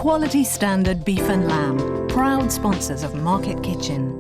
Quality standard beef and lamb. Proud sponsors of Market Kitchen.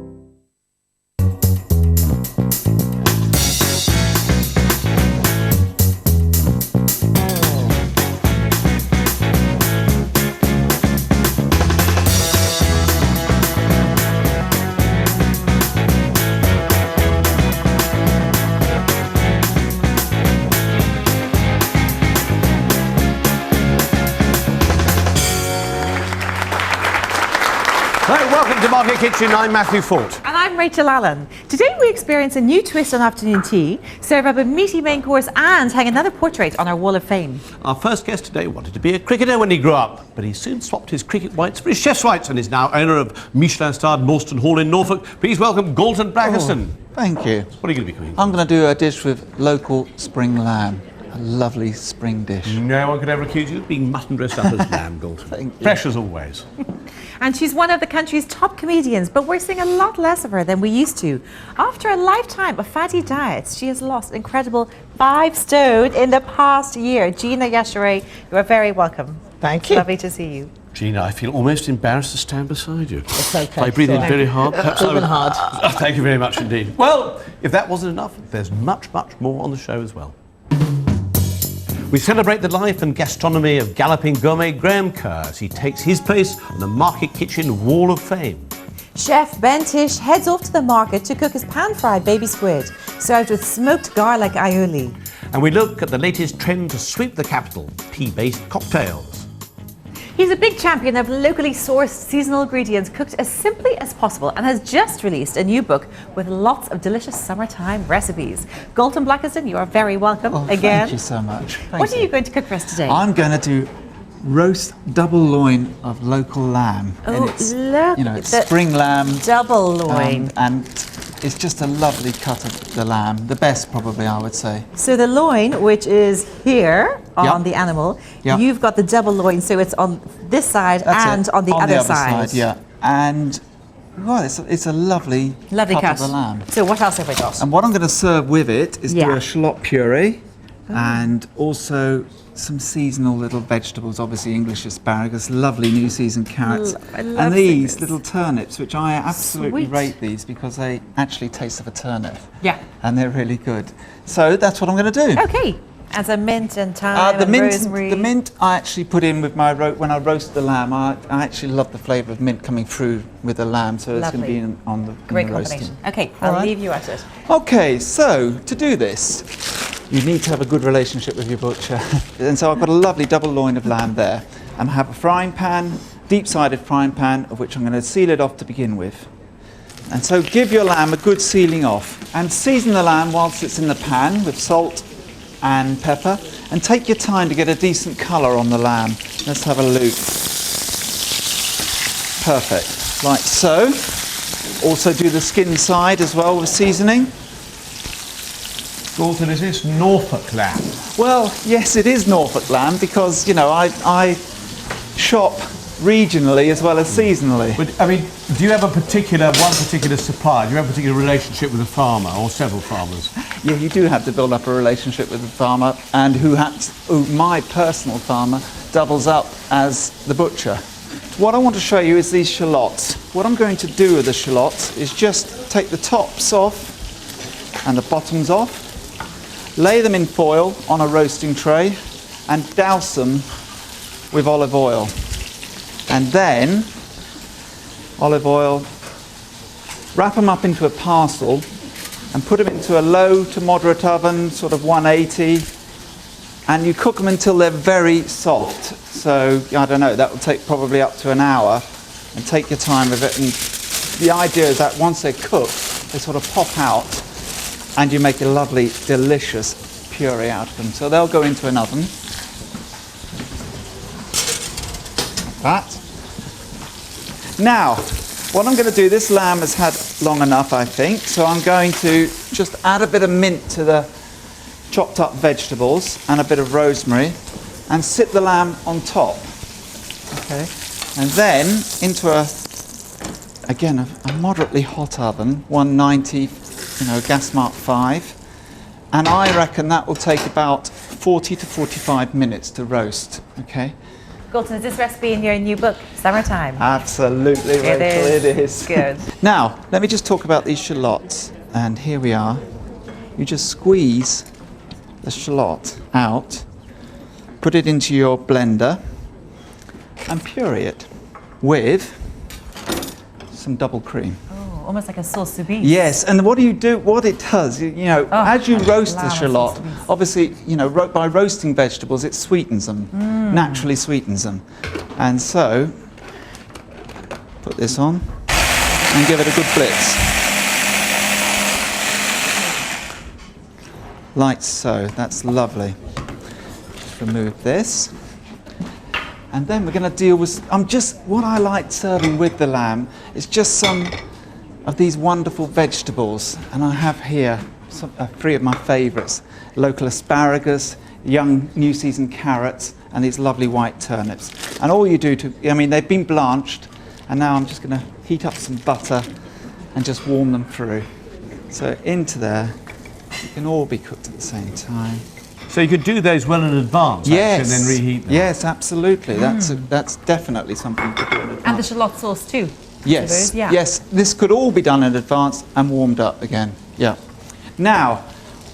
Welcome to Market Kitchen. I'm Matthew Fort. And I'm Rachel Allen. Today we experience a new twist on afternoon tea, serve up a meaty main course and hang another portrait on our wall of fame. Our first guest today wanted to be a cricketer when he grew up, but he soon swapped his cricket whites for his chef's whites and is now owner of Michelin-starred Morstan Hall in Norfolk. Please welcome Galton Blackerson. Thank you. What are you going to be cooking? I'm going to do a dish with local spring lamb. A lovely spring dish. No one could ever accuse you of being mutton dressed up as lamb, Galton. Thank you. Fresh as always. And she's one of the country's top comedians, but we're seeing a lot less of her than we used to. After a lifetime of fatty diets, she has lost an incredible 5 stone in the past year. Gina, you are very welcome. Thank you. Lovely to see you. Gina, I feel almost embarrassed to stand beside you. It's okay. If I breathe in very hard, perhaps Even hard. Thank you very much indeed. Well, if that wasn't enough, there's much, much more on the show as well. We celebrate the life and gastronomy of galloping gourmet Graham Kerr as he takes his place on the Market Kitchen Wall of Fame. Chef Ben Tish heads off to the market to cook his pan-fried baby squid, served with smoked garlic aioli. And we look at the latest trend to sweep the capital, tea-based cocktails. He's a big champion of locally sourced seasonal ingredients cooked as simply as possible and has just released a new book with lots of delicious summertime recipes. Galton Blackerson, you are very welcome again. Thank you so much. What are you going to cook for us today? I'm going to do roast double loin of local lamb. Oh, and it's, look, you know, it's spring lamb. Double loin. And it's just a lovely cut of the lamb. The best, probably, I would say. So the loin, which is here on Yep. the animal, Yep. you've got the double loin, so it's on this side That's it. on the other side. Yeah. And well, it's a lovely cut of the lamb. So what else have we got? And what I'm going to serve with it is do Yeah. a shallot puree and also some seasonal little vegetables, obviously English asparagus, lovely new season carrots, I love and these this. little turnips, which I absolutely Sweet. rate these because they actually taste of a turnip. Yeah. And they're really good. So that's what I'm going to do. Okay. And some mint and thyme and rosemary. The mint I actually put in with my when I roast the lamb. I actually love the flavour of mint coming through with the lamb, so it's going to Lovely. be on the Great in the roasting. combination. Okay, All I'll right. leave you at it. Okay, so to do this, you need to have a good relationship with your butcher. And so I've got a lovely double loin of lamb there. And I have a frying pan, deep-sided frying pan, of which I'm going to seal it off to begin with. And so give your lamb a good sealing off. And season the lamb whilst it's in the pan with salt and pepper. And take your time to get a decent colour on the lamb. Let's have a look. Perfect, like so. Also do the skin side as well with seasoning. Galton, is this Norfolk lamb? Well, yes, it is Norfolk lamb because, you know, I shop regionally as well as seasonally. But, I mean, do you have one particular supplier? Do you have a particular relationship with a farmer or several farmers? Yeah, you do have to build up a relationship with the farmer, and who my personal farmer doubles up as the butcher. What I want to show you is these shallots. What I'm going to do with the shallots is just take the tops off and the bottoms off, lay them in foil on a roasting tray, and douse them with olive oil. And then, olive oil, wrap them up into a parcel and put them into a low to moderate oven, sort of 180, and you cook them until they're very soft. So, I don't know, that will take probably up to an hour, and take your time with it. And the idea is that once they're cooked, they sort of pop out, and you make a lovely, delicious puree out of them. So they'll go into an oven. Like that. Now, what I'm going to do, this lamb has had long enough, I think, so I'm going to just add a bit of mint to the chopped up vegetables and a bit of rosemary and sit the lamb on top. Okay. And then into a moderately hot oven, 190, gas mark 5. And I reckon that will take about 40 to 45 minutes to roast, okay? Galton, is this recipe in your new book, Summertime? Absolutely, Rachel, it is. Good. Now, let me just talk about these shallots. And here we are. You just squeeze the shallot out, put it into your blender, and puree it with some double cream. Oh, almost like a sauce soubise. Yes, and what it does, as you roast the shallot, obviously, by roasting vegetables, it sweetens them, naturally sweetens them. And so, put this on and give it a good blitz. Like so, that's lovely. Just remove this. And then we're going to deal with, what I like serving with the lamb is just some of these wonderful vegetables. And I have here three of my favourites: local asparagus, young new season carrots, and these lovely white turnips. And all you do they've been blanched, and now I'm just going to heat up some butter and just warm them through. So into there, you can all be cooked at the same time. So you could do those well in advance, yes, and then reheat them. Yes, absolutely. That's definitely something you could do in advance. And the shallot sauce too. Yes, yeah. yes. This could all be done in advance and warmed up again. Yeah. Now,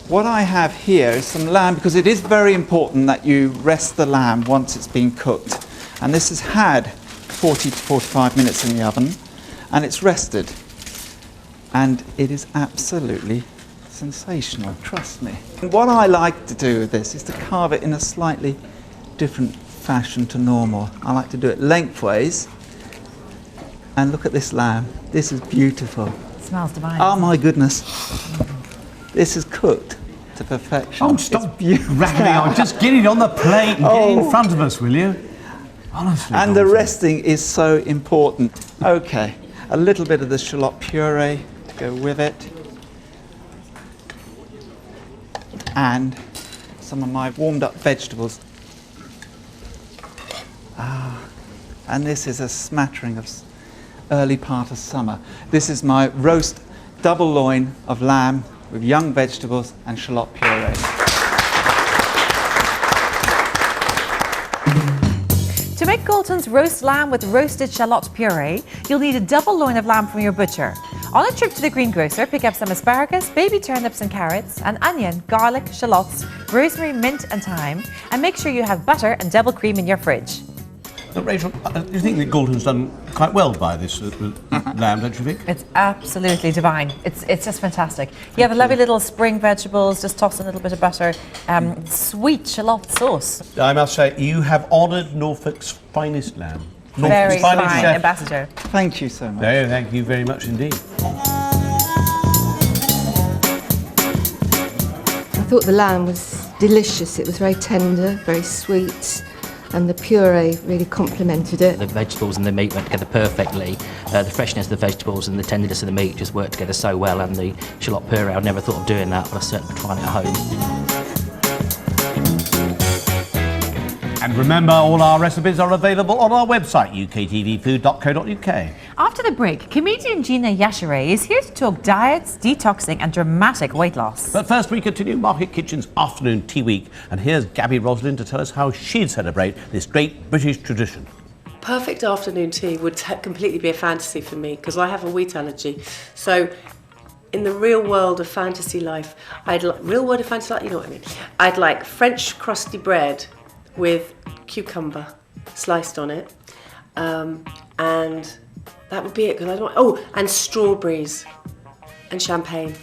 what I have here is some lamb, because it is very important that you rest the lamb once it's been cooked. And this has had 40 to 45 minutes in the oven, and it's rested. And it is absolutely sensational, trust me. And what I like to do with this is to carve it in a slightly different fashion to normal. I like to do it lengthways. And look at this lamb. This is beautiful. It smells divine. Oh my goodness. This is cooked to perfection. Oh, stop rattling on. Just get it on the plate and get it in front of us, will you? Honestly. And the resting is so important. Okay, a little bit of the shallot puree to go with it. And some of my warmed up vegetables. And this is a smattering of early part of summer. This is my roast double loin of lamb with young vegetables and shallot puree. To make Galton's roast lamb with roasted shallot puree, you'll need a double loin of lamb from your butcher. On a trip to the greengrocer, pick up some asparagus, baby turnips and carrots, an onion, garlic, shallots, rosemary, mint and thyme, and make sure you have butter and double cream in your fridge. But Rachel, do you think that Galton's done quite well by this lamb, don't you think? It's absolutely divine. It's just fantastic. You have a lovely little spring vegetables, just toss in a little bit of butter, sweet shallot sauce. I must say, you have honoured Norfolk's finest lamb. Very fine, chef. Ambassador. Thank you so much. No, thank you very much indeed. I thought the lamb was delicious. It was very tender, very sweet, and the puree really complemented it. The vegetables and the meat went together perfectly. The freshness of the vegetables and the tenderness of the meat just worked together so well, and the shallot puree, I'd never thought of doing that, but I certainly tried it at home. And remember, all our recipes are available on our website, uktvfood.co.uk. After the break, comedian Gina is here to talk diets, detoxing and dramatic weight loss. But first we continue Market Kitchen's afternoon tea week, and here's Gabby Roslin to tell us how she'd celebrate this great British tradition. Perfect afternoon tea would completely be a fantasy for me because I have a wheat allergy. So in the real world of fantasy life, you know what I mean? I'd like French crusty bread with cucumber sliced on it, and that would be it. Because I don't. And strawberries and champagne.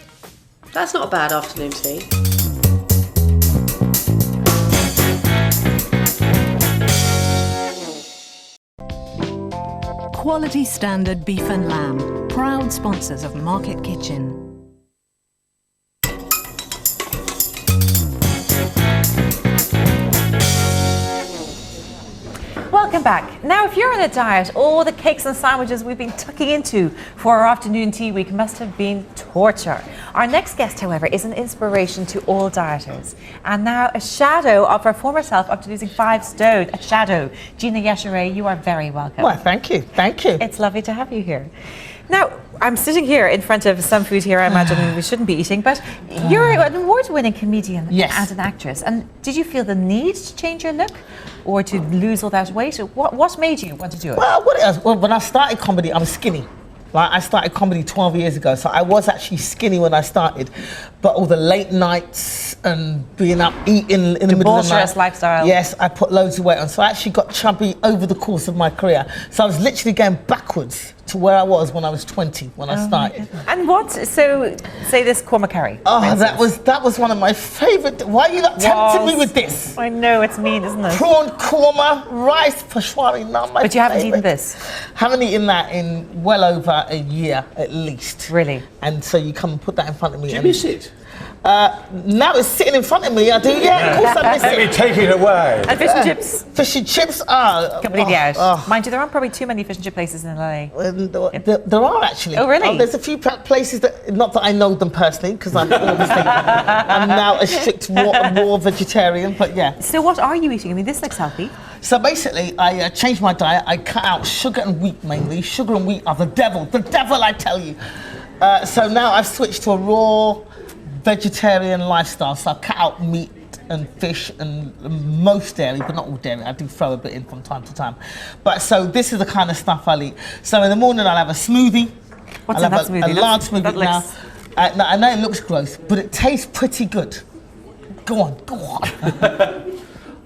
That's not a bad afternoon tea. Quality standard beef and lamb, proud sponsors of Market Kitchen. Welcome back. Now, if you're on a diet, all the cakes and sandwiches we've been tucking into for our afternoon tea week must have been torture. Our next guest, however, is an inspiration to all dieters, and now a shadow of her former self after losing 5 stone. A shadow. Gina, you are very welcome. Well, thank you. Thank you. It's lovely to have you here. Now, I'm sitting here in front of some food here I imagine we shouldn't be eating, but you're an award-winning comedian and an actress. And did you feel the need to change your look or to lose all that weight? What made you want to do it? Well, when I started comedy, I was skinny. Like, I started comedy 12 years ago, so I was actually skinny when I started. But all the late nights and being up eating in the middle of the night. Lifestyle. Yes, I put loads of weight on. So I actually got chubby over the course of my career. So I was literally going backwards to where I was when I was 20, when I started. And what, so, say this korma curry. Oh, that was one of my favourite. Why are you not tempting me with this? I know, it's mean, isn't it? Prawn korma, rice, pashwari, not my But you haven't favourite. eaten this? Haven't eaten that in well over a year at least. Really? And so you come and put that in front of me. Do you miss it? Now it's sitting in front of me, I do, of course I miss Let me it. take it away. And fish and chips? Fish and chips are... Completely out. Mind you, there aren't probably too many fish and chip places in LA. There are actually. Oh, really? There's a few places that, not that I know them personally, because I'm obviously, I'm now a strict raw vegetarian, but yeah. So what are you eating? I mean, this looks healthy. So basically, I changed my diet. I cut out sugar and wheat mainly. Sugar and wheat are the devil, I tell you. So now I've switched to a raw vegetarian lifestyle. So I've cut out meat and fish and most dairy, but not all dairy. I do throw a bit in from time to time. But so this is the kind of stuff I'll eat. So in the morning I'll have a smoothie. What's in that smoothie? A large smoothie now. I know it looks gross, but it tastes pretty good. Go on.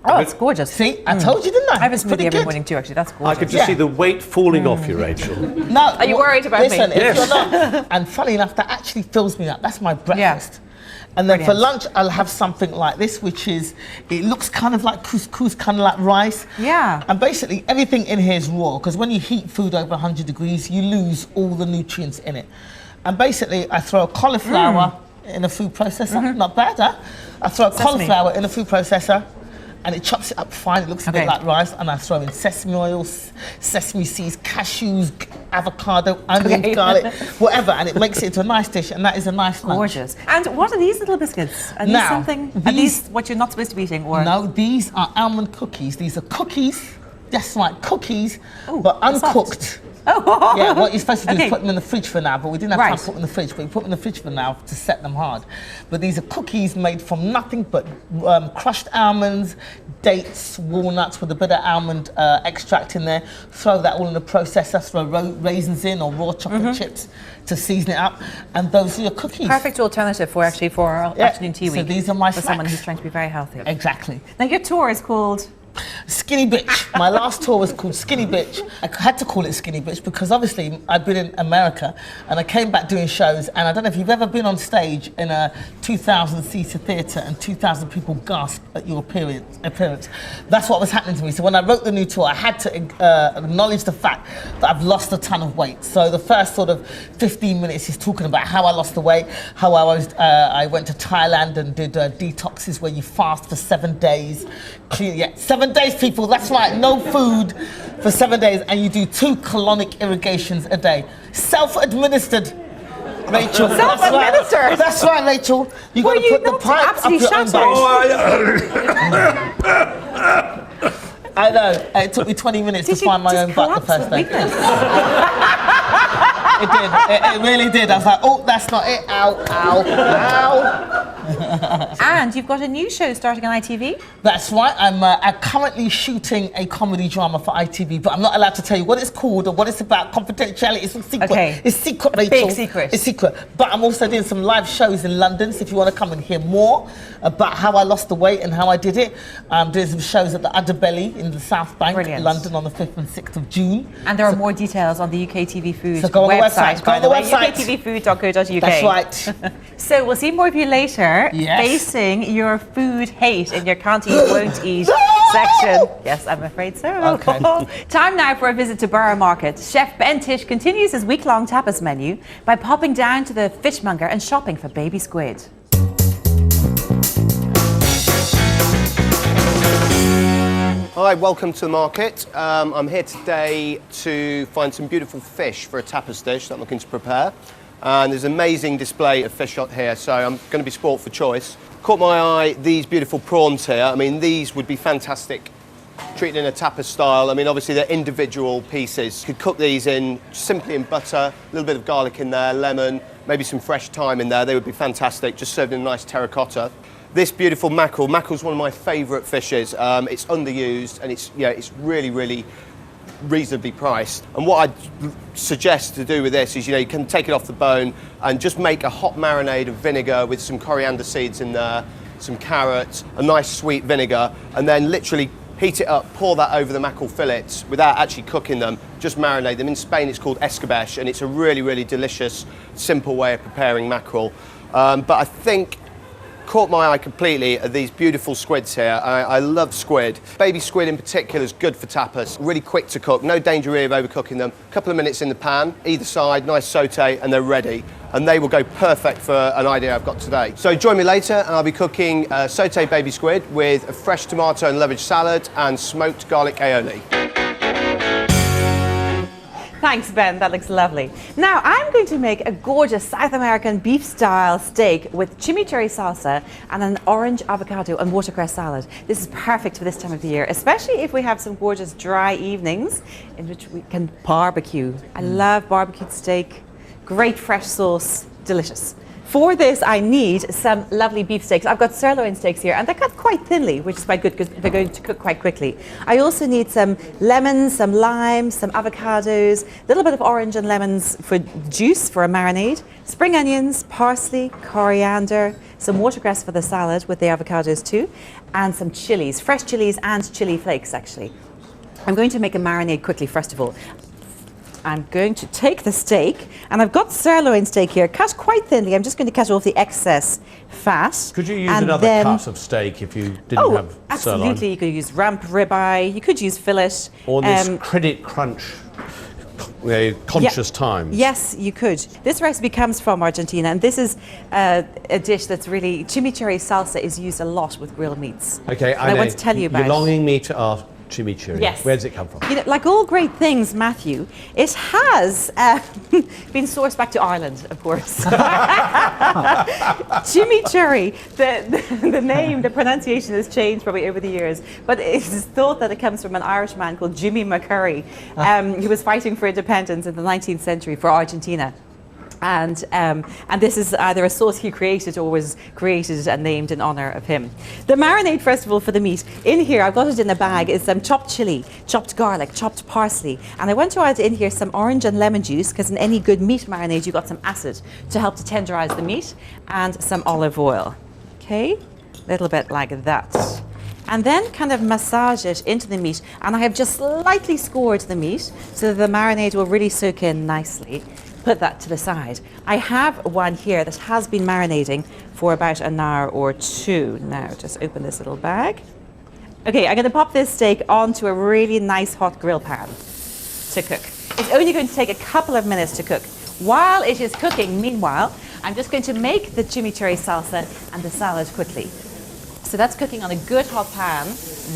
Oh, it's gorgeous. See, I told you, didn't I? I have a smoothie every morning too, actually. That's gorgeous. I could just see the weight falling off you, Rachel. No, Are you worried about listen, me? if you're not, and funny enough, that actually fills me up. That's my breakfast. And then for lunch, I'll have something like this, which is, it looks kind of like couscous, kind of like rice. Yeah. And basically, everything in here is raw, because when you heat food over 100 degrees, you lose all the nutrients in it. And basically, I throw a cauliflower in a food processor. Not bad, huh? I throw a cauliflower in a food processor, and it chops it up fine. It looks a bit like rice, and I throw in sesame oil, sesame seeds, cashews, avocado, onion, garlic, whatever, and it makes it into a nice dish, and that is a nice lunch. Gorgeous. And what are these little biscuits? Are these something? Are these what you're not supposed to be eating? Or no, these are almond cookies. These are cookies. That's right, cookies, but uncooked. Oh. Yeah, what you're supposed to do is put them in the fridge for now, but we didn't have time to put them in the fridge, but we put them in the fridge for now to set them hard. But these are cookies made from nothing but crushed almonds, dates, walnuts with a bit of almond extract in there. Throw that all in the processor, throw raisins in or raw chocolate chips to season it up, and those are your cookies. Perfect alternative for our afternoon tea week. So these are my for snacks. someone who's trying to be very healthy. Exactly. Now your tour is called Skinny Bitch. My last tour was called Skinny Bitch. I had to call it Skinny Bitch because obviously I've been in America and I came back doing shows, and I don't know if you've ever been on stage in a 2,000-seater theatre and 2,000 people gasp at your appearance. That's what was happening to me. So when I wrote the new tour, I had to acknowledge the fact that I've lost a ton of weight. So the first sort of 15 minutes is talking about how I lost the weight, how I went to Thailand and did detoxes where you fast for 7 days. 7 days, people, that's right, no food for 7 days, and you do 2 colonic irrigations a day. Self-administered, Rachel. Self-administered? That's right, Rachel. You got to put the pipe up your own butt. I know, it took me 20 minutes to find my own butt the first day. It did, it really did. I was like, oh, that's not it, ow, ow, ow. And you've got a new show starting on ITV? That's right, I'm currently shooting a comedy drama for ITV, but I'm not allowed to tell you what it's called or what it's about. Confidentiality, it's all secret. Okay. It's secret, Rachel. Big secret. It's secret. But I'm also doing some live shows in London, so if you want to come and hear more about how I lost the weight and how I did it, I'm doing some shows at the Underbelly in the South Bank, London, on the 5th and 6th of June. And there are more details on the UK TV Food so go on website, go on the website. uktvfood.co.uk. That's right. So we'll see more of you later, facing your food hate in your can't eat, won't eat section. Yes, I'm afraid so. Okay. Time now for a visit to Borough Market. Chef Ben Tish continues his week-long tapas menu by popping down to the fishmonger and shopping for baby squid. Hi, welcome to the market. I'm here today to find some beautiful fish for a tapas dish that I'm looking to prepare. And there's an amazing display of fish out here, so I'm going to be sport for choice. Caught my eye, these beautiful prawns here. I mean, these would be fantastic treated in a tapas style. I mean, obviously they're individual pieces. You could cook these in simply in butter, a little bit of garlic in there, lemon, maybe some fresh thyme in there. They would be fantastic, just served in a nice terracotta. This beautiful mackerel's one of my favourite fishes. It's underused and it's really, really reasonably priced. And what I'd suggest to do with this is, you can take it off the bone and just make a hot marinade of vinegar with some coriander seeds in there, some carrots, a nice sweet vinegar, and then literally heat it up, pour that over the mackerel fillets without actually cooking them, just marinate them. In Spain it's called escabeche, and it's a really, really delicious, simple way of preparing mackerel. But I think caught my eye completely are these beautiful squids here. I love squid. Baby squid in particular is good for tapas. Really quick to cook, no danger really of overcooking them. A couple of minutes in the pan, either side, nice saute, and they're ready. And they will go perfect for an idea I've got today. So join me later and I'll be cooking sauteed baby squid with a fresh tomato and leverage salad and smoked garlic aioli. Thanks, Ben. That looks lovely. Now, I'm going to make a gorgeous South American beef-style steak with chimichurri salsa and an orange avocado and watercress salad. This is perfect for this time of the year, especially if we have some gorgeous dry evenings in which we can barbecue. I love barbecued steak. Great fresh sauce, delicious. For this, I need some lovely beef steaks. I've got sirloin steaks here, and they're cut quite thinly, which is quite good because they're going to cook quite quickly. I also need some lemons, some limes, some avocados, a little bit of orange and lemons for juice for a marinade, spring onions, parsley, coriander, some watercress for the salad with the avocados too, and some chilies, fresh chilies and chili flakes actually. I'm going to make a marinade quickly first of all. I'm going to take the steak, and I've got sirloin steak here, cut quite thinly. I'm just going to cut off the excess fat. Could you use another cut of steak if you didn't have sirloin? Absolutely. You could use rump ribeye, you could use fillet. Or this credit crunch conscious times. Yes, you could. This recipe comes from Argentina, and this is a dish that's really, chimichurri salsa is used a lot with grilled meats. Okay, I want to tell you about it. You're longing me to ask chimichurri. Yes. Where does it come from? Like all great things, Matthew, it has been sourced back to Ireland, of course. Chimichurri, the name, the pronunciation has changed probably over the years, but it's thought that it comes from an Irishman called Jimmy McCurry, who was fighting for independence in the 19th century for Argentina. And this is either a sauce he created or was created and named in honour of him. The marinade, first of all, for the meat. In here, I've got it in a bag, is some chopped chilli, chopped garlic, chopped parsley. And I want to add in here some orange and lemon juice, because in any good meat marinade, you've got some acid to help to tenderise the meat, and some olive oil. Okay, a little bit like that. And then kind of massage it into the meat. And I have just slightly scored the meat so that the marinade will really soak in nicely. Put that to the side. I have one here that has been marinating for about an hour or two. Now, just open this little bag. Okay, I'm going to pop this steak onto a really nice hot grill pan to cook. It's only going to take a couple of minutes to cook. While it is cooking, meanwhile, I'm just going to make the chimichurri salsa and the salad quickly. So that's cooking on a good hot pan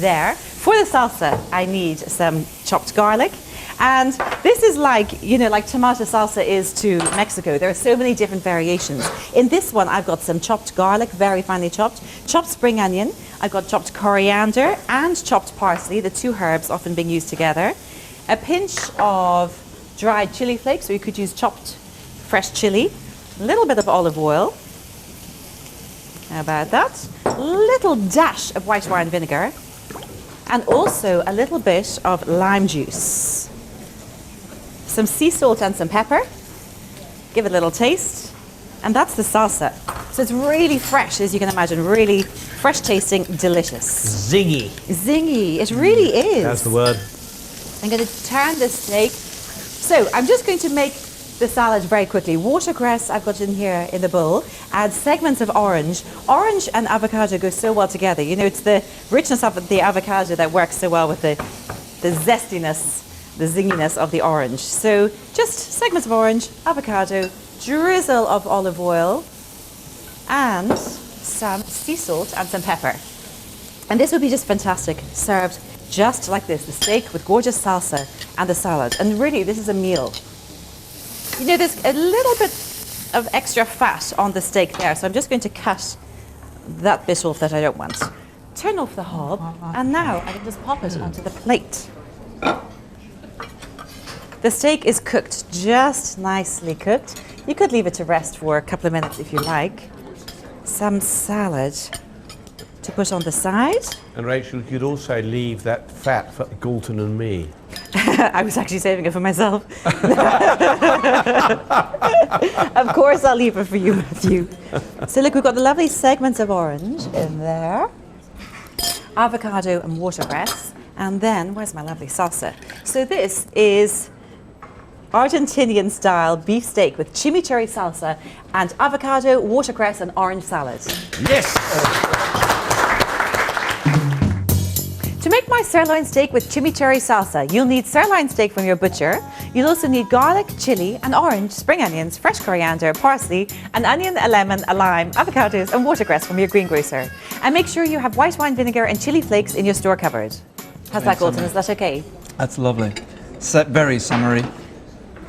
there. For the salsa, I need some chopped garlic. And this is like tomato salsa is to Mexico. There are so many different variations. In this one, I've got some chopped garlic, very finely chopped spring onion. I've got chopped coriander and chopped parsley, the two herbs often being used together. A pinch of dried chili flakes, so you could use chopped fresh chili. A little bit of olive oil. How about that? A little dash of white wine vinegar. And also a little bit of lime juice. Some sea salt and some pepper. Give it a little taste. And that's the salsa. So it's really fresh, as you can imagine, really fresh tasting, delicious. Zingy. Zingy, it really is. That's the word. I'm going to turn this steak. So I'm just going to make the salad very quickly. Watercress I've got in here in the bowl. Add segments of orange. Orange and avocado go so well together. It's the richness of the avocado that works so well with the zestiness, the zinginess of the orange. So just segments of orange, avocado, drizzle of olive oil, and some sea salt and some pepper. And this would be just fantastic, served just like this, the steak with gorgeous salsa and the salad. And really, this is a meal. There's a little bit of extra fat on the steak there, so I'm just going to cut that bit off that I don't want. turn off the hob, and now I can just pop it onto the plate. The steak is cooked, just nicely cooked. You could leave it to rest for a couple of minutes if you like. Some salad to put on the side. And Rachel, you could also leave that fat for Galton and me. I was actually saving it for myself. Of course I'll leave it for you, Matthew. So look, we've got the lovely segments of orange in there. Avocado and watercress. And then, where's my lovely salsa? So this is Argentinian style beef steak with chimichurri salsa and avocado, watercress and orange salad. Yes! To make my sirloin steak with chimichurri salsa, you'll need sirloin steak from your butcher. You'll also need garlic, chili and orange, spring onions, fresh coriander, parsley, an onion, a lemon, a lime, avocados and watercress from your greengrocer. And make sure you have white wine vinegar and chili flakes in your store cupboard. How's that, Galton? Is that okay? That's lovely. Very summery.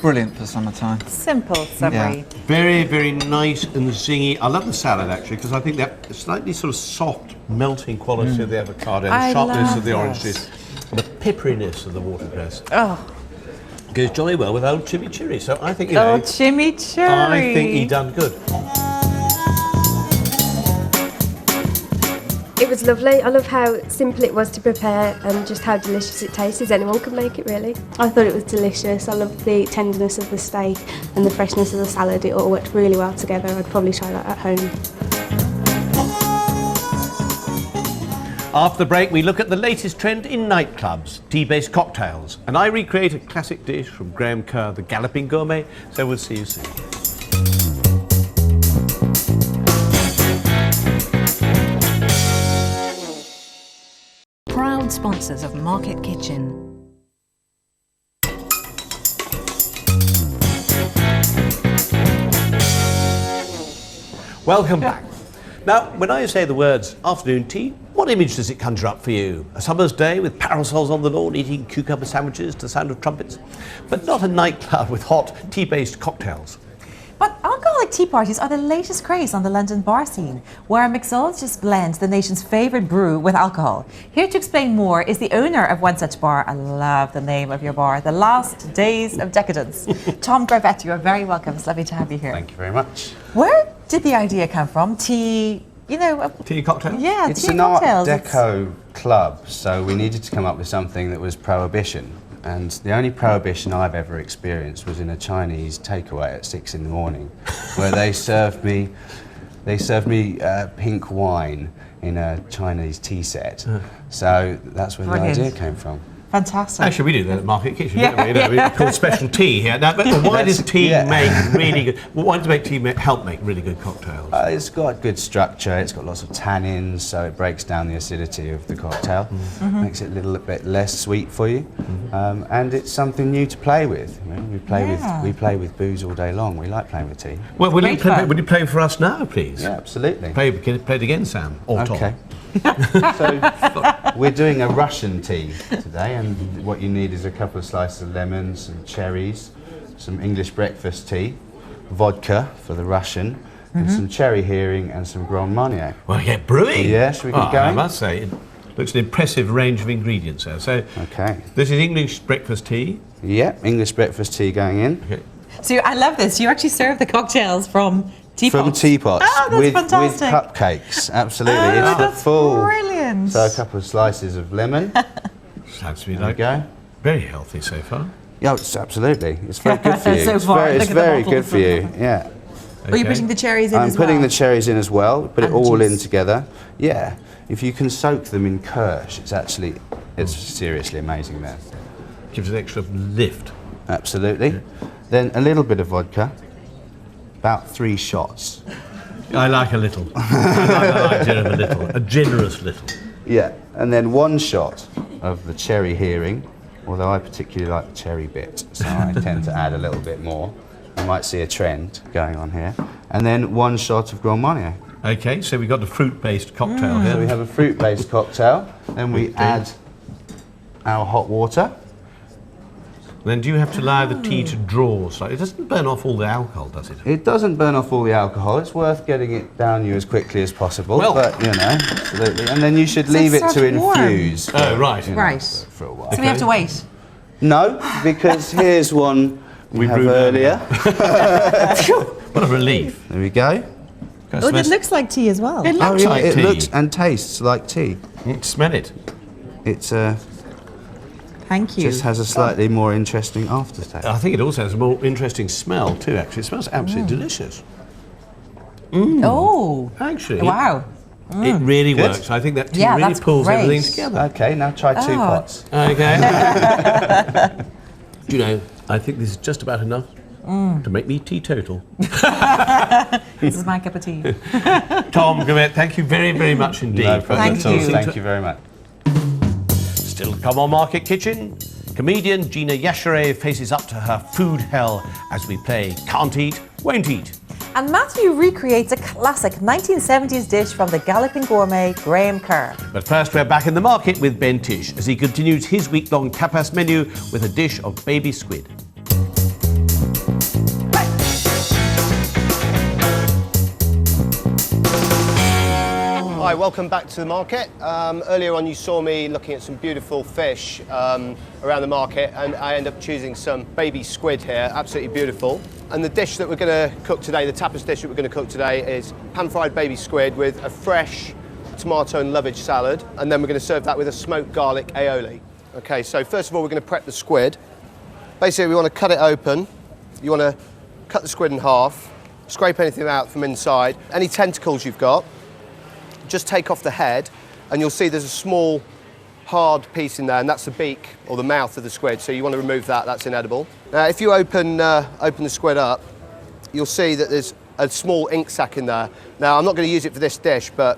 Brilliant for summertime. Simple summary. Yeah. Very, very nice and zingy. I love the salad actually because I think that slightly sort of soft, melting quality of the avocado, and the sharpness of the orange juice, and the pepperiness of the watercress. Oh. Goes jolly well with old chimichurri. So I think, you know, chimichurri. I think he done good. It was lovely. I love how simple it was to prepare and just how delicious it tastes. Anyone could make it, really. I thought it was delicious. I loved the tenderness of the steak and the freshness of the salad. It all worked really well together. I'd probably try that at home. After the break, we look at the latest trend in nightclubs, tea-based cocktails, and I recreate a classic dish from Kerr, the Galloping Gourmet. So we'll see you soon. Proud sponsors of Market Kitchen. Welcome back. Now, when I say the words afternoon tea, what image does it conjure up for you? A summer's day with parasols on the lawn, eating cucumber sandwiches to the sound of trumpets, but not a nightclub with hot tea-based cocktails. But alcoholic tea parties are the latest craze on the London bar scene, where a mixologist blends the nation's favourite brew with alcohol. Here to explain more is the owner of one such bar. I love the name of your bar, The Last Days of Decadence. Tom Gravett, you're very welcome. It's lovely to have you here. Thank you very much. Where did the idea come from? Tea, you know... Tea cocktails? Yeah, it's tea an cocktails. Art Deco club, so we needed to come up with something that was prohibition. And the only prohibition I've ever experienced was in a Chinese takeaway at 6 in the morning, where they served me pink wine in a Chinese tea set. So that's where Brilliant. the idea came from. Fantastic. Actually, we do that at Market Kitchen, don't we? You know, it's called specialty here. Now, but why does tea make really good? Why does tea help make really good cocktails? It's got good structure. It's got lots of tannins, so it breaks down the acidity of the cocktail, makes it a little bit less sweet for you, and it's something new to play with. You know, we play with booze all day long. We like playing with tea. Well, will you play for us now, please? Yeah, absolutely. Play it again, Sam. Or Tom. Okay. So we're doing a Russian tea today, and what you need is a couple of slices of lemons, some cherries, some English breakfast tea, vodka for the Russian, and some cherry herring and some Grand Marnier. Well, yeah, brewing. Yeah, should we get going? I must say, it looks an impressive range of ingredients there. So, okay. This is English breakfast tea. Yeah, English breakfast tea going in. Okay. So I love this. You actually serve the cocktails from teapots. From teapots. Oh, that's with fantastic. Cupcakes, absolutely. Oh, it's that's full. brilliant. So a couple of slices of lemon. Sounds to me there like we go. Very healthy so far. Yeah, it's absolutely. It's very good for you. So far, it's look at the very bottle. good for you. Yeah. Are you putting the cherries in as I'm well? putting the cherries in as well. Put it And the all in juice. together. Yeah. If you can soak them in Kirsch, it's seriously amazing there. Gives it an extra lift. Absolutely. Yeah. Then a little bit of vodka. About 3 shots. I like a little. I like a little. A generous little. Yeah. And then 1 shot of the cherry herring, although I particularly like the cherry bit, so I tend to add a little bit more. You might see a trend going on here. And then 1 shot of Grand Marnier. Okay, so we've got a fruit-based cocktail here. So we have a fruit-based cocktail. Then we add our hot water. Then do you have to allow the tea to draw slightly? It doesn't burn off all the alcohol, does it? It doesn't burn off all the alcohol. It's worth getting it down you as quickly as possible. Well, but you know, absolutely. And then you should leave it to infuse. Oh, right. Right. For a while. So we have to wait. No, because here's one we have earlier. What a relief. There we go. Oh, it looks like tea as well. It looks like it tea. looks and tastes like tea. Smell it. It's Thank you. just has a slightly more interesting aftertaste. I think it also has a more interesting smell too, actually. It smells absolutely delicious. Oh. Actually. Wow. It really Good. works. I think that tea Yeah, really that's pulls great. everything together. Okay, now try 2 pots. Okay. Do you know, I think this is just about enough to make me teetotal. This is my cup of tea. Tom, Gomet, thank you very, very much indeed. No problem Thank at all. you. Thank you very much. Still to come on Market Kitchen, comedian Gina faces up to her food hell as we play Can't Eat, Won't Eat. And Matthew recreates a classic 1970s dish from the Galloping Gourmet, Kerr. But first we're back in the market with Ben Tish as he continues his week-long tapas menu with a dish of baby squid. Hi, welcome back to the market. Earlier on you saw me looking at some beautiful fish around the market, and I end up choosing some baby squid here, absolutely beautiful. And the dish that we're going to cook today, the tapas dish that we're going to cook today, is pan-fried baby squid with a fresh tomato and lovage salad, and then we're going to serve that with a smoked garlic aioli. Okay, so first of all we're going to prep the squid. Basically we want to cut it open. You want to cut the squid in half, scrape anything out from inside, any tentacles you've got. Just take off the head and you'll see there's a small hard piece in there, and that's the beak or the mouth of the squid, so you want to remove that, that's inedible. Now if you open the squid up, you'll see that there's a small ink sac in there. Now I'm not going to use it for this dish, but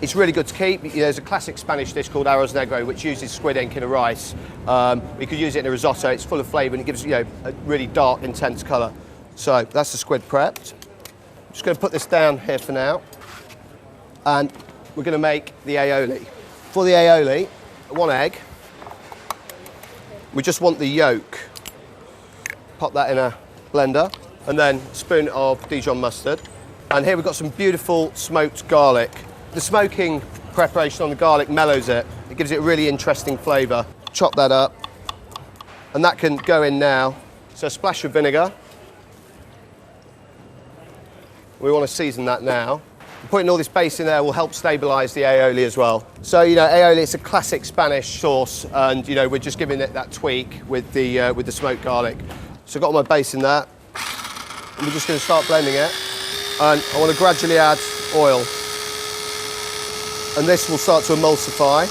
it's really good to keep. There's a classic Spanish dish called arroz negro which uses squid ink in a rice. You could use it in a risotto, it's full of flavour and it gives a really dark, intense colour. So that's the squid prepped. I'm just going to put this down here for now. And we're going to make the aioli. For the aioli, 1 egg. We just want the yolk. Pop that in a blender, and then a spoon of Dijon mustard. And here we've got some beautiful smoked garlic. The smoking preparation on the garlic mellows it. It gives it a really interesting flavour. Chop that up, and that can go in now. So a splash of vinegar. We want to season that now. Putting all this base in there will help stabilise the aioli as well. So, aioli, it's a classic Spanish sauce, and, we're just giving it that tweak with the smoked garlic. So I've got all my base in that, and we're just going to start blending it. And I want to gradually add oil. And this will start to emulsify.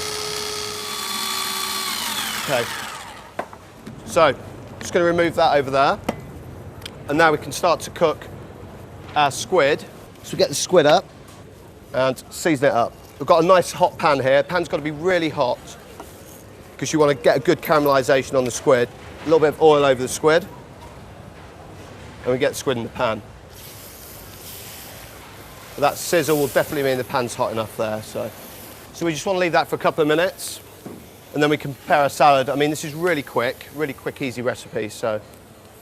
Okay. So, just going to remove that over there. And now we can start to cook our squid. So we get the squid up and season it up. We've got a nice hot pan here. The pan's got to be really hot because you want to get a good caramelisation on the squid. A little bit of oil over the squid, and we get the squid in the pan. But that sizzle will definitely mean the pan's hot enough there. So we just want to leave that for a couple of minutes, and then we can prepare a salad. I mean, this is really quick, easy recipe. So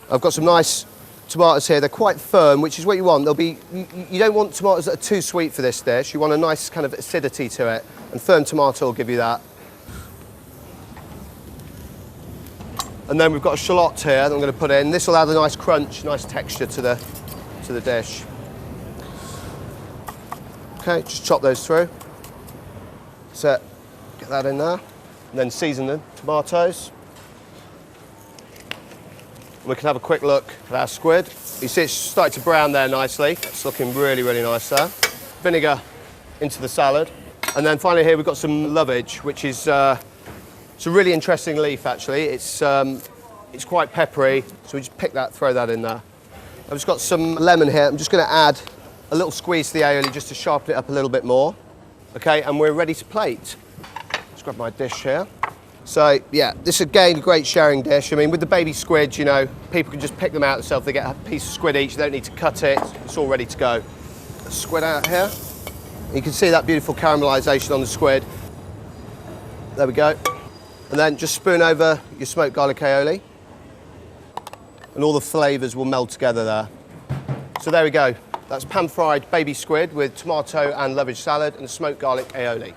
I've got some nice tomatoes here. They're quite firm, which is what you want. You don't want tomatoes that are too sweet for this dish. You want a nice kind of acidity to it, and firm tomato will give you that. And then we've got a shallot here that I'm going to put in. This will add a nice crunch, nice texture to the dish. Okay, just chop those through. So get that in there, and then season the tomatoes. We can have a quick look at our squid. You see it's starting to brown there nicely. It's looking really, really nice there. Vinegar into the salad. And then finally here we've got some lovage, which is it's a really interesting leaf actually. It's quite peppery, so we just pick that, throw that in there. I've just got some lemon here. I'm just going to add a little squeeze to the aioli just to sharpen it up a little bit more. Okay, and we're ready to plate. Let's grab my dish here. So, yeah, this is again a great sharing dish. I mean, with the baby squid, people can just pick them out themselves. They get a piece of squid each, they don't need to cut it. It's all ready to go. Squid out here. You can see that beautiful caramelisation on the squid. There we go. And then just spoon over your smoked garlic aioli. and all the flavours will meld together there. So there we go. That's pan-fried baby squid with tomato and leverage salad and smoked garlic aioli.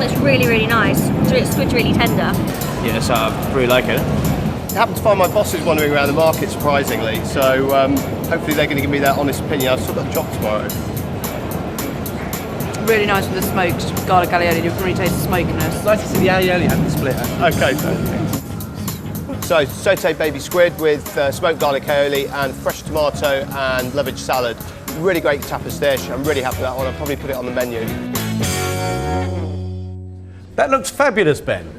It's really, really nice. Squid's really tender. Yes, I really like it. I happened to find my bosses wandering around the market, surprisingly, so hopefully they're going to give me their honest opinion. I've still got a job tomorrow. Really nice with the smoked garlic aioli. You can really taste the smokiness. Nice to see the aioli having split. Okay, so sauteed baby squid with smoked garlic aioli and fresh tomato and leverage salad. Really great tapas dish. I'm really happy with that one. I'll probably put it on the menu. That looks fabulous, Ben.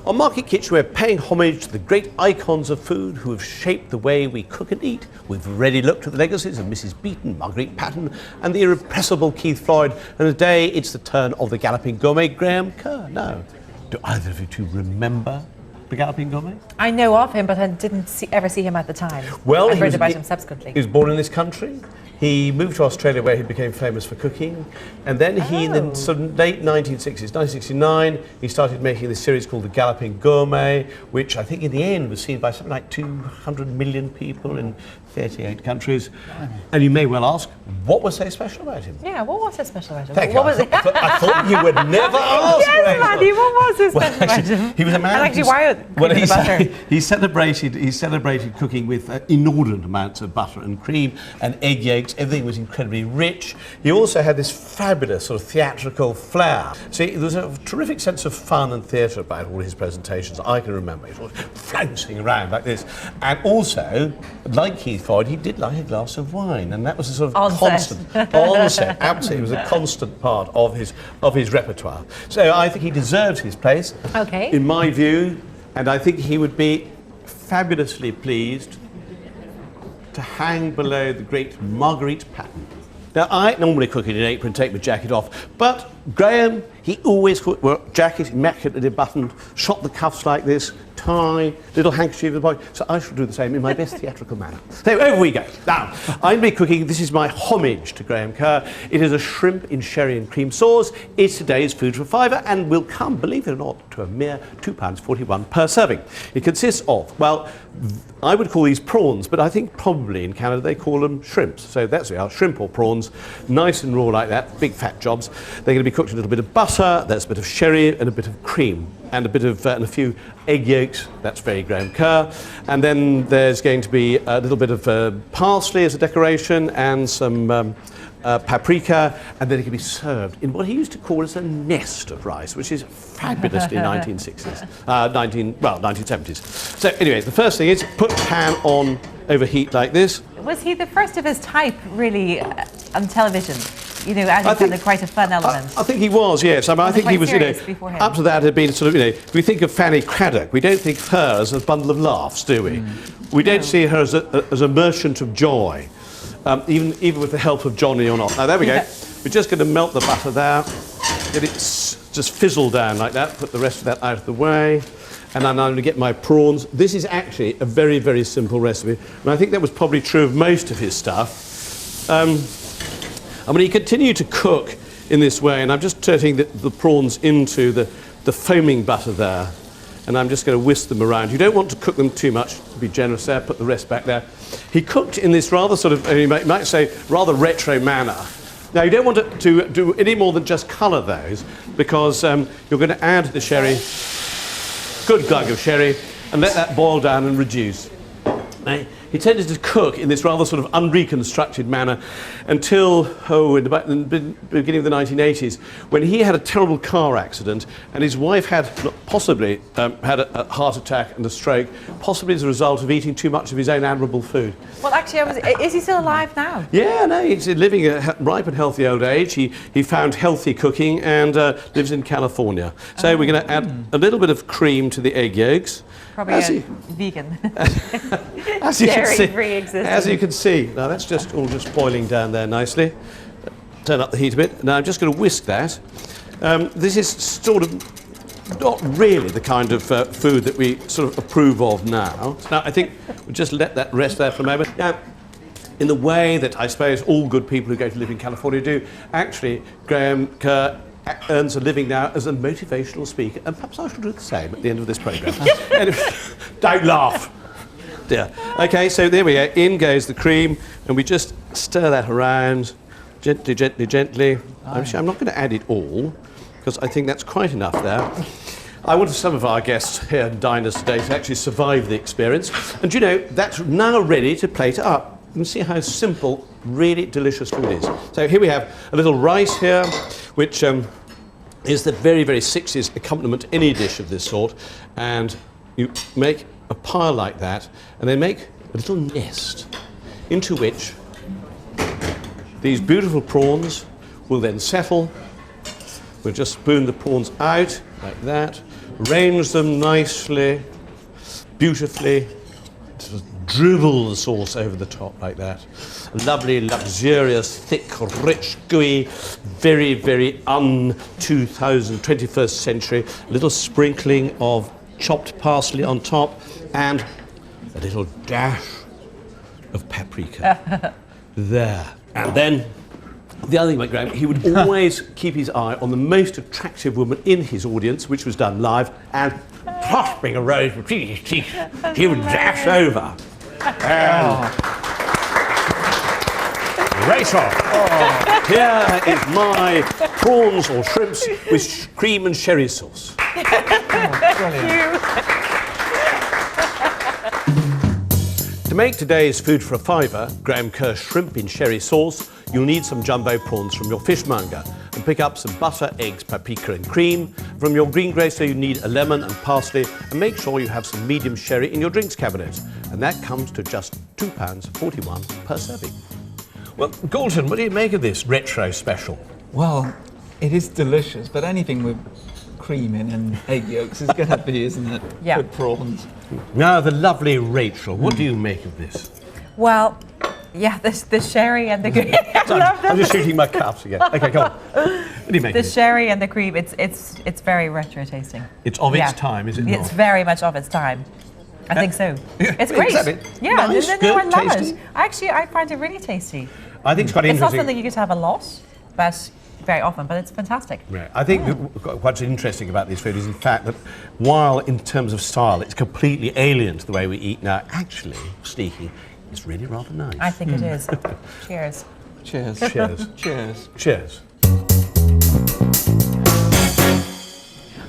On Market Kitchen, we're paying homage to the great icons of food who have shaped the way we cook and eat. We've already looked at the legacies of Mrs. Beeton, Marguerite Patton, and the irrepressible Keith Floyd. And today, it's the turn of the Galloping Gourmet, Graham Kerr. Now, do either of you two remember the Galloping Gourmet? I know of him, but I didn't ever see him at the time. Well, I've heard about him subsequently. He was born in this country. He moved to Australia where he became famous for cooking, and then he, in the sort of late 1960s, 1969, he started making this series called The Galloping Gourmet, which I think in the end was seen by something like 200 million people in 38 countries. And you may well ask, what was so special about him? Yeah, what was so special about him? Thank What you. was it? I thought you would never ask. Yes, Mandy, what was so special about him? He was a man. And actually, why he celebrated cooking with inordinate amounts of butter and cream and egg yolks. Everything was incredibly rich. He also had this fabulous sort of theatrical flair. See, there was a terrific sense of fun and theatre about all his presentations. I can remember he was flouncing around like this. And also, like Keith Floyd, he did like a glass of wine, and that was a sort of constant. On set, absolutely, it was a constant part of his repertoire. So I think he deserves his place, in my view, and I think he would be fabulously pleased to hang below the great Marguerite Patton. Now, I normally cook in an apron, take my jacket off, but Graham, he always cooked, jacket immaculately buttoned, shot the cuffs like this, tie, little handkerchief in the pocket, so I shall do the same in my best theatrical manner. So over we go. Now, I'm be cooking, this is my homage to Graham Kerr. It is a shrimp in sherry and cream sauce. It's today's food for fiver and will come, believe it or not, to a mere £2.41 per serving. It consists of, well, I would call these prawns, but I think probably in Canada they call them shrimps. So that's what they are, shrimp or prawns, nice and raw like that, big fat jobs. They're going to be cooked in a little bit of butter, there's a bit of sherry and a bit of cream, and a bit of and a few egg yolks. That's very Graham Kerr. And then there's going to be a little bit of parsley as a decoration and some paprika, and then it can be served in what he used to call as a nest of rice, which is fabulously 1960s, 1970s. So anyway, the first thing is put pan on over heat like this. Was he the first of his type, really, on television? You know, as kind of quite a fun element. I think he was, yes. I mean, I think he was, you know, up to that had been sort of, you know, if we think of Fanny Craddock, we don't think of her as a bundle of laughs, do we? We don't see her as a merchant of joy, even with the help of Johnny or not. Now, there we go. We're just going to melt the butter there, get it just fizzle down like that, put the rest of that out of the way. And I'm going to get my prawns. This is actually a very, very simple recipe. And I think that was probably true of most of his stuff. I mean, he continued to cook in this way, and I'm just turning the prawns into the foaming butter there. And I'm just going to whisk them around. You don't want to cook them too much, to be generous there, put the rest back there. He cooked in this rather sort of, you might say, rather retro manner. Now, you don't want to do any more than just colour those, because you're going to add the sherry, good glug of sherry, and let that boil down and reduce. Now, he tended to cook in this rather sort of unreconstructed manner until, in the beginning of the 1980s, when he had a terrible car accident and his wife had possibly had a heart attack and a stroke, possibly as a result of eating too much of his own admirable food. Well, actually, is he still alive now? Yeah, no, he's living a ripe and healthy old age. He found healthy cooking and lives in California. So we're going to add a little bit of cream to the egg yolks. Probably vegan. As you can see, now that's just all just boiling down there nicely. Turn up the heat a bit. Now I'm just going to whisk that. This is sort of not really the kind of food that we sort of approve of now. Now I think we'll just let that rest there for a moment. Now, in the way that I suppose all good people who go to live in California do, actually Graham Kerr earns a living now as a motivational speaker, and perhaps I shall do the same at the end of this programme. Anyway, don't laugh. Dear. Okay, so there we go. In goes the cream, and we just stir that around gently, gently, gently. Actually, I'm not going to add it all, because I think that's quite enough there. I wanted some of our guests here and diners today to actually survive the experience. And you know, that's now ready to plate up. You can see how simple, really delicious food is. So here we have a little rice here, which is the very, very 60s accompaniment to any dish of this sort. And you make a pile like that, and then make a little nest into which these beautiful prawns will then settle. We'll just spoon the prawns out like that, arrange them nicely, beautifully, just dribble the sauce over the top like that. A lovely, luxurious, thick, rich, gooey, very, very 21st century, a little sprinkling of chopped parsley on top, and a little dash of paprika. There. And then the other thing about Graham, he would always keep his eye on the most attractive woman in his audience, which was done live, and clasping a rose between his teeth, he would dash over. Rachel, here is my prawns or shrimps with cream and sherry sauce. To make today's food for a fiver, Graham Kerr shrimp in sherry sauce, you'll need some jumbo prawns from your fishmonger, and pick up some butter, eggs, paprika and cream. From your greengrocer you need a lemon and parsley, and make sure you have some medium sherry in your drinks cabinet. And that comes to just £2.41 per serving. Well, Galton, what do you make of this retro special? Well, it is delicious, but anything with cream in and egg yolks is going to be, isn't it? Yeah. Good prawns. Now, the lovely Rachel, what do you make of this? Well, yeah, the sherry and the cream. I'm just shooting my cups again. Okay, come on. What do you make The of it? sherry and the cream, it's very retro tasting. It's of its time, is it not? It's very much of its time. I think so. It's great. Exactly. Yeah, Nice, no, good, I love tasty. it. Actually, I find it really tasty. I think it's quite It's not interesting. something you get to have a lot, but very often, but it's fantastic. Right. I think what's interesting about this food is, in fact, that while in terms of style it's completely alien to the way we eat now, actually, sneaky, it's really rather nice. I think it is. Cheers. Cheers. Cheers. Cheers. Cheers.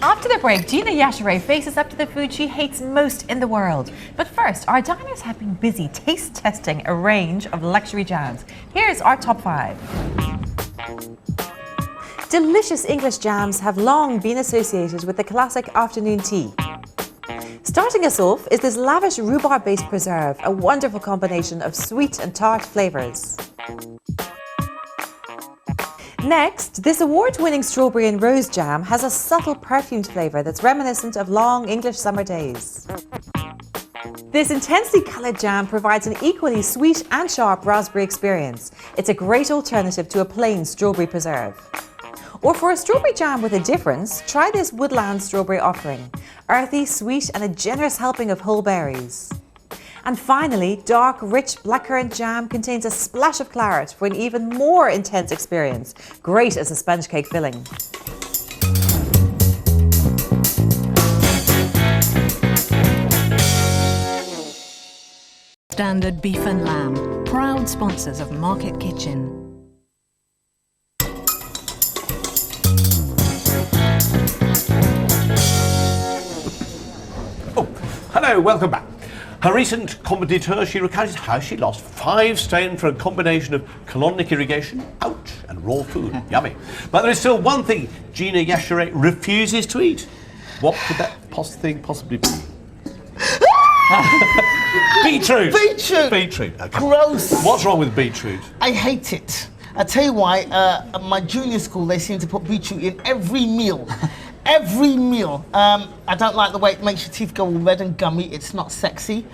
After the break, Gina Yashere faces up to the food she hates most in the world. But first, our diners have been busy taste testing a range of luxury jams. Here's our top 5. Delicious English jams have long been associated with the classic afternoon tea. Starting us off is this lavish rhubarb-based preserve, a wonderful combination of sweet and tart flavours. Next, this award-winning strawberry and rose jam has a subtle perfumed flavour that's reminiscent of long English summer days. This intensely coloured jam provides an equally sweet and sharp raspberry experience. It's a great alternative to a plain strawberry preserve. Or for a strawberry jam with a difference, try this woodland strawberry offering. Earthy, sweet and a generous helping of whole berries. And finally, dark, rich blackcurrant jam contains a splash of claret for an even more intense experience. Great as a sponge cake filling. Standard beef and lamb, proud sponsors of Market Kitchen. Hello, welcome back. Her recent commentator, she recounted how she lost 5 stone for a combination of colonic irrigation, ouch, and raw food, yummy. But there is still one thing Gina Yashere refuses to eat. What could that thing possibly be? Beetroot! Beetroot! Beetroot. Okay. Gross! What's wrong with beetroot? I hate it. I tell you why, at my junior school they seem to put beetroot in every meal. Every meal. I don't like the way it makes your teeth go all red and gummy. It's not sexy.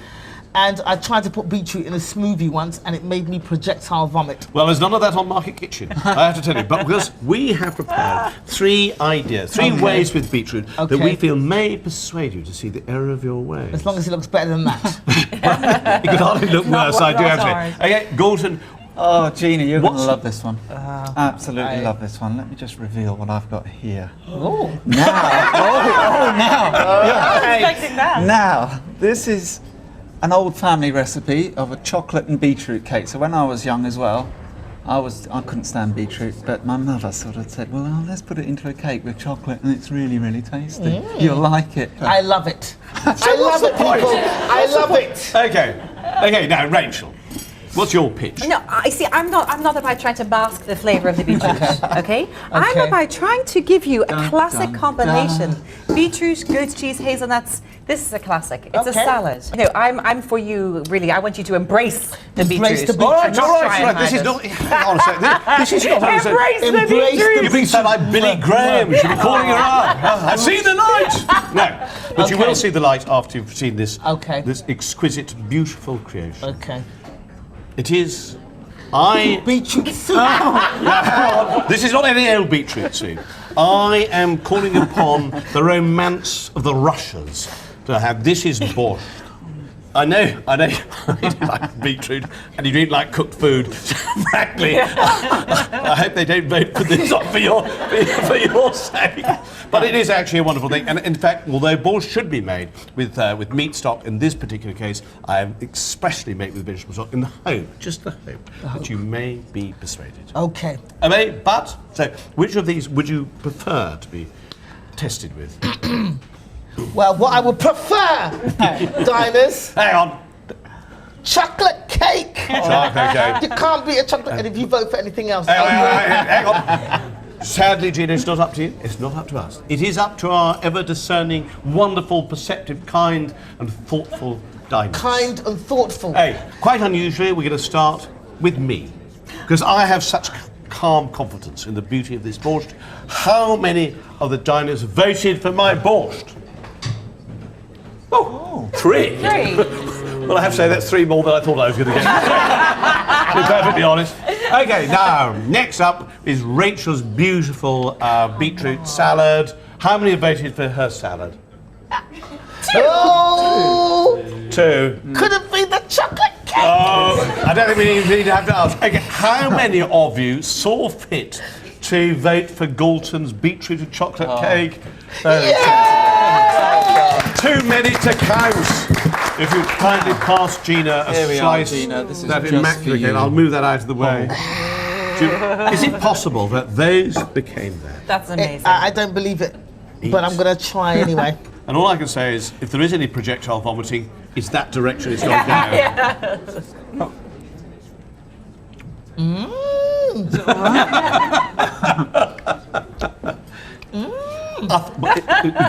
And I tried to put beetroot in a smoothie once and it made me projectile vomit. Well, there's none of that on Market Kitchen, I have to tell you. But because we have prepared 3 ideas, 3 ways with beetroot that we feel may persuade you to see the error of your ways. As long as it looks better than that. It could hardly look worse, I do have to say. Okay, Galton, Oh, Gina, you're going to What's- love this one. Absolutely love this one. Let me just reveal what I've got here. Oh. Now. Now. I was expecting that. Now, this is an old family recipe of a chocolate and beetroot cake. So when I was young as well, I couldn't stand beetroot, but my mother sort of said, well, let's put it into a cake with chocolate and it's really, really tasty. You'll like it. I love it. I love it, people. I love it. Okay, now, Rachel, what's your pitch? No, I see. I'm not about trying to mask the flavour of the beetroot. Okay? I'm about trying to give you a classic combination: beetroot, goat cheese, hazelnuts. This is a classic. It's a salad. No, I'm for you. Really, I want you to embrace the beetroot. All right. This is not. Hang on a second. This is not. Embrace the beetroot. You're being sound like Billy Graham. You should be calling her up. I've seen the light. No, but you will see the light after you've seen this. This exquisite, beautiful creation. Okay. It is. Beetroot soup. This is not any old beetroot soup. I am calling upon the romance of the Russians to have. This is borscht. I know you like beetroot and you don't like cooked food. So frankly, I hope they don't vote for this for your sake. But it is actually a wonderful thing. And in fact, although borscht should be made with meat stock, in this particular case, I have expressly made with vegetable stock in the hope, just the hope, that you may be persuaded. Okay. So which of these would you prefer to be tested with? Well, what I would prefer, diners. Hang on. Chocolate cake. Chocolate cake. You can't beat a chocolate cake if you vote for anything else. Hang on. Sadly, Gina, it's not up to you. It's not up to us. It is up to our ever-discerning, wonderful, perceptive, kind and thoughtful diners. Kind and thoughtful. Hey, quite unusually, we're going to start with me. Because I have such calm confidence in the beauty of this borscht. How many of the diners voted for my borscht? Oh, three. Well, I have to say that's three more than I thought I was going to get. To be perfectly honest. Okay, now, next up is Rachel's beautiful beetroot salad. How many have voted for her salad? Two. Could it be the chocolate cake? Oh, I don't think we need to have to ask. Okay, how many of you saw fit to vote for Galton's beetroot and chocolate cake? Too many to count. If you kindly pass Gina a slice of that immaculate cake, I'll move that out of the way. Is it possible that those became there? That's amazing. I don't believe it, but I'm going to try anyway. And all I can say is, if there is any projectile vomiting, it's that direction it's going to go.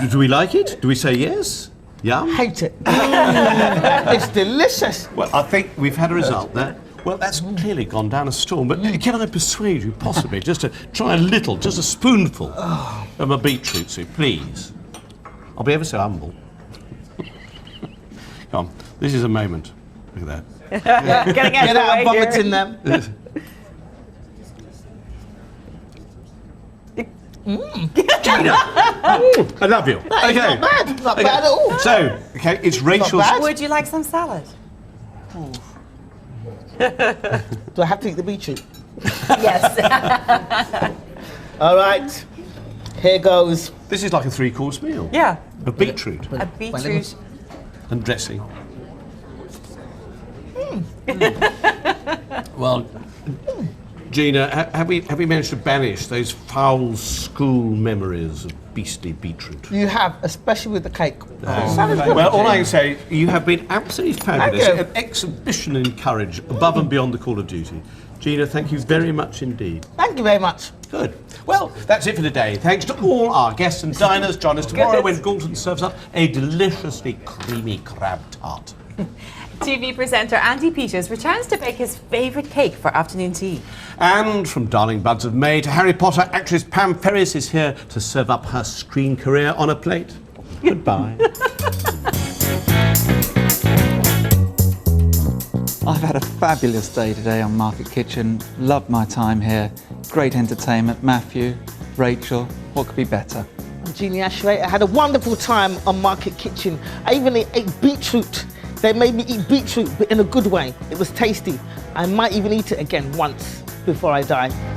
Do we like it? Do we say yes? Yeah? Hate it. It's delicious. Well, I think we've had a result there. Well, that's clearly gone down a storm, but can I persuade you, possibly, just to try a little, just a spoonful of my beetroot soup, please? I'll be ever so humble. Come on, this is a moment. Look at that. Get out and vomit in them. Gina! I love you. That is not bad. Not bad at all. So, okay, it's Rachel's... Would you like some salad? Do I have to eat the beetroot? Yes. All right. Here goes. This is like a three-course meal. Yeah. A beetroot. A beetroot. And dressing. Well, Gina, have we managed to banish those foul school memories of beastly beetroot? You have, especially with the cake. Well, all I can say, you have been absolutely fabulous. An exhibition in courage, above and beyond the call of duty. Gina, thank you very much indeed. Thank you very much. Good. Well, that's it for today. Thanks to all our guests and diners. Join us tomorrow when Galton serves up a deliciously creamy crab tart. TV presenter Andy Peters returns to bake his favourite cake for afternoon tea. And from Darling Buds of May to Harry Potter, actress Pam Ferris is here to serve up her screen career on a plate. Goodbye. I've had a fabulous day today on Market Kitchen. Loved my time here. Great entertainment. Matthew, Rachel, what could be better? I'm Gina Ashray. I had a wonderful time on Market Kitchen. I even ate beetroot. They made me eat beetroot, but in a good way. It was tasty. I might even eat it again once before I die.